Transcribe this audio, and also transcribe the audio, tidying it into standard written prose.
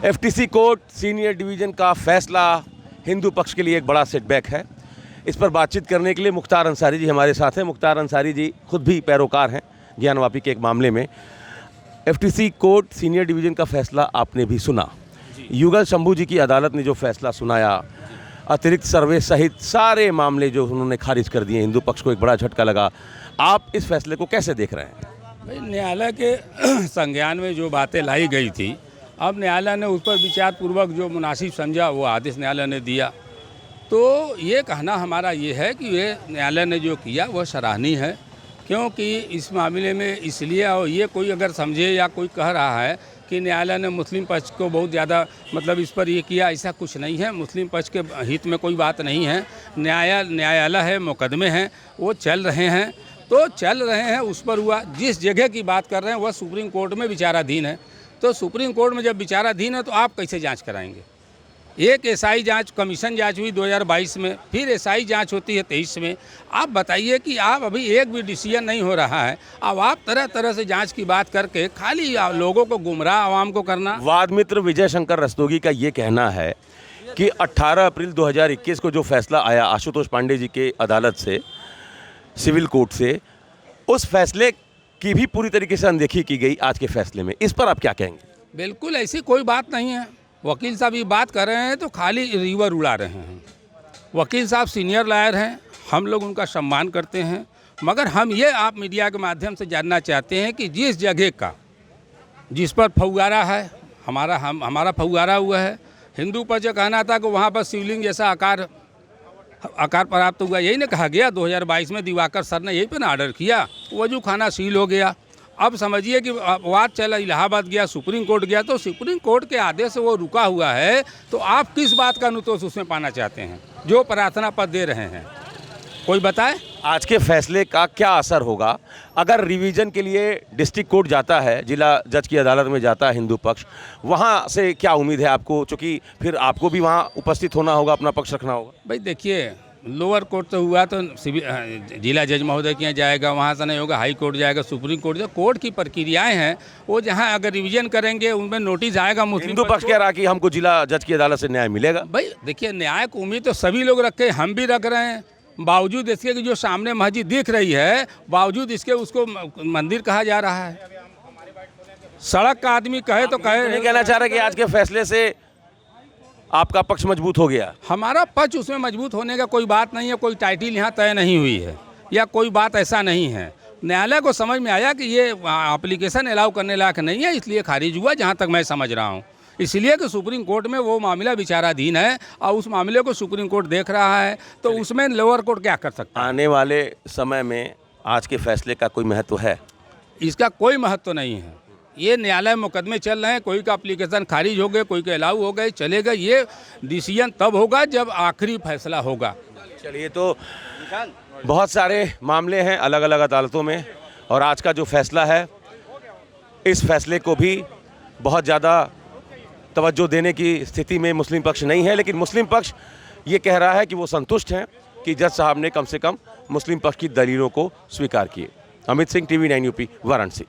FTC court senior division का फैसला हिंदू पक्ष के लिए एक बड़ा सेटबैक है। इस पर बातचीत करने के लिए मुख्तार अंसारी जी हमारे साथ हैं। मुख्तार अंसारी जी खुद भी पैरोकार हैं ज्ञानवापी के एक मामले में। एफटीसी कोर्ट सीनियर डिवीज़न का फैसला आपने भी सुना। युगल शंभू जी की अदालत ने जो फैसला सुनाया, अतिरिक्त सर्वे सहित सारे मामले जो उन्होंने खारिज कर दिए, हिंदू पक्ष को एक बड़ा झटका लगा। आप इस फैसले को कैसे देख रहे हैं? भाई, न्यायालय के संज्ञान में जो बातें लाई गई थी, अब न्यायालय ने उस पर विचार पूर्वक जो मुनासिब समझा वो आदेश न्यायालय ने दिया। तो ये कहना हमारा ये है कि ये न्यायालय ने जो किया वह सराहनीय है, क्योंकि इस मामले में इसलिए, और ये कोई अगर समझे या कोई कह रहा है कि न्यायालय ने मुस्लिम पक्ष को बहुत ज़्यादा इस पर ये किया, ऐसा कुछ नहीं है। मुस्लिम पक्ष के हित में कोई बात नहीं है। न्यायालय है, मुकदमे हैं, वो चल रहे हैं तो चल रहे हैं। उस पर हुआ, जिस जगह की बात कर रहे हैं वह सुप्रीम कोर्ट में विचाराधीन है। तो सुप्रीम कोर्ट में जब विचाराधीन है तो आप कैसे जांच कराएंगे? एक एसआई जांच, कमीशन जांच हुई 2022 में, फिर एसआई जांच होती है 23 में। आप बताइए कि आप अभी एक भी डिसीजन नहीं हो रहा है, अब आप तरह तरह से जांच की बात करके खाली लोगों को गुमराह आवाम को करना। वाद मित्र विजय शंकर रस्तोगी का ये कहना है कि 18 अप्रैल 2021 को जो फैसला आया आशुतोष पांडे जी के अदालत से, सिविल कोर्ट से, उस फैसले की भी पूरी तरीके से अनदेखी की गई आज के फैसले में। इस पर आप क्या कहेंगे? बिल्कुल ऐसी कोई बात नहीं है। वकील साहब ये बात कर रहे हैं तो खाली रिवर उड़ा रहे हैं। वकील साहब सीनियर लॉयर हैं, हम लोग उनका सम्मान करते हैं, मगर हम ये आप मीडिया के माध्यम से जानना चाहते हैं कि जिस जगह का, जिस पर फव्वारा है, हमारा फव्वारा हुआ है, हिंदू पर जो कहना था कि वहाँ पर शिवलिंग जैसा आकार प्राप्त हुआ, यही ना कहा गया 2022 में। दिवाकर सर ने यही पर ना ऑर्डर किया, वजू खाना सील हो गया। अब समझिए कि वाद चला, इलाहाबाद गया, सुप्रीम कोर्ट गया, तो सुप्रीम कोर्ट के आदेश से वो रुका हुआ है। तो आप किस बात का अनुतोष उसमें पाना चाहते हैं जो प्रार्थना पत्र दे रहे हैं? कोई बताए। आज के फैसले का क्या असर होगा अगर रिवीजन के लिए डिस्ट्रिक्ट कोर्ट जाता है, जिला जज की अदालत में जाता है हिंदू पक्ष, वहाँ से क्या उम्मीद है आपको? चूँकि फिर आपको भी वहाँ उपस्थित होना होगा, अपना पक्ष रखना होगा। भाई देखिए, लोअर कोर्ट तो हुआ तो जिला जज महोदय के यहाँ जाएगा, वहाँ से नहीं होगा, हाई कोर्ट जाएगा, सुप्रीम कोर्ट। जो कोर्ट की प्रक्रियाएं हैं वो जहाँ अगर रिवीजन करेंगे उनमें नोटिस आएगा। हिंदू पक्ष कह रहा कि हमको जिला जज की अदालत से न्याय मिलेगा। भाई देखिए, न्याय की उम्मीद तो सभी लोग रखे, हम भी रख रहे हैं। बावजूद इसके कि जो सामने मस्जिद दिख रही है, बावजूद इसके उसको मंदिर कहा जा रहा है। सड़क का आदमी कहे तो कहे। नहीं कहना चाह रहे कि आज के फैसले से आपका पक्ष मजबूत हो गया? हमारा पक्ष उसमें मजबूत होने का कोई बात नहीं है। कोई टाइटिल यहाँ तय नहीं हुई है या कोई बात ऐसा नहीं है। न्यायालय को समझ में आया कि ये एप्लीकेशन अलाउ करने लायक नहीं है, इसलिए खारिज हुआ, जहाँ तक मैं समझ रहा हूँ। इसलिए कि सुप्रीम कोर्ट में वो मामला विचाराधीन है और उस मामले को सुप्रीम कोर्ट देख रहा है, तो उसमें लोअर कोर्ट क्या कर सकता है? आने वाले समय में आज के फैसले का कोई महत्व है? इसका कोई महत्व नहीं है। ये न्यायालय मुकदमे चल रहे हैं, कोई का एप्लीकेशन खारिज हो गए, कोई के अलाउ हो गए, चलेगा। ये डिसीजन तब होगा जब आखिरी फैसला होगा। चलिए, तो बहुत सारे मामले हैं अलग अलग अदालतों में, और आज का जो फैसला है, इस फैसले को भी बहुत ज़्यादा तवज्जो देने की स्थिति में मुस्लिम पक्ष नहीं है। लेकिन मुस्लिम पक्ष ये कह रहा है कि वो संतुष्ट हैं कि जज साहब ने कम से कम मुस्लिम पक्ष की दलीलों को स्वीकार किए। Amit Singh, TV 9 UP, Varanasi.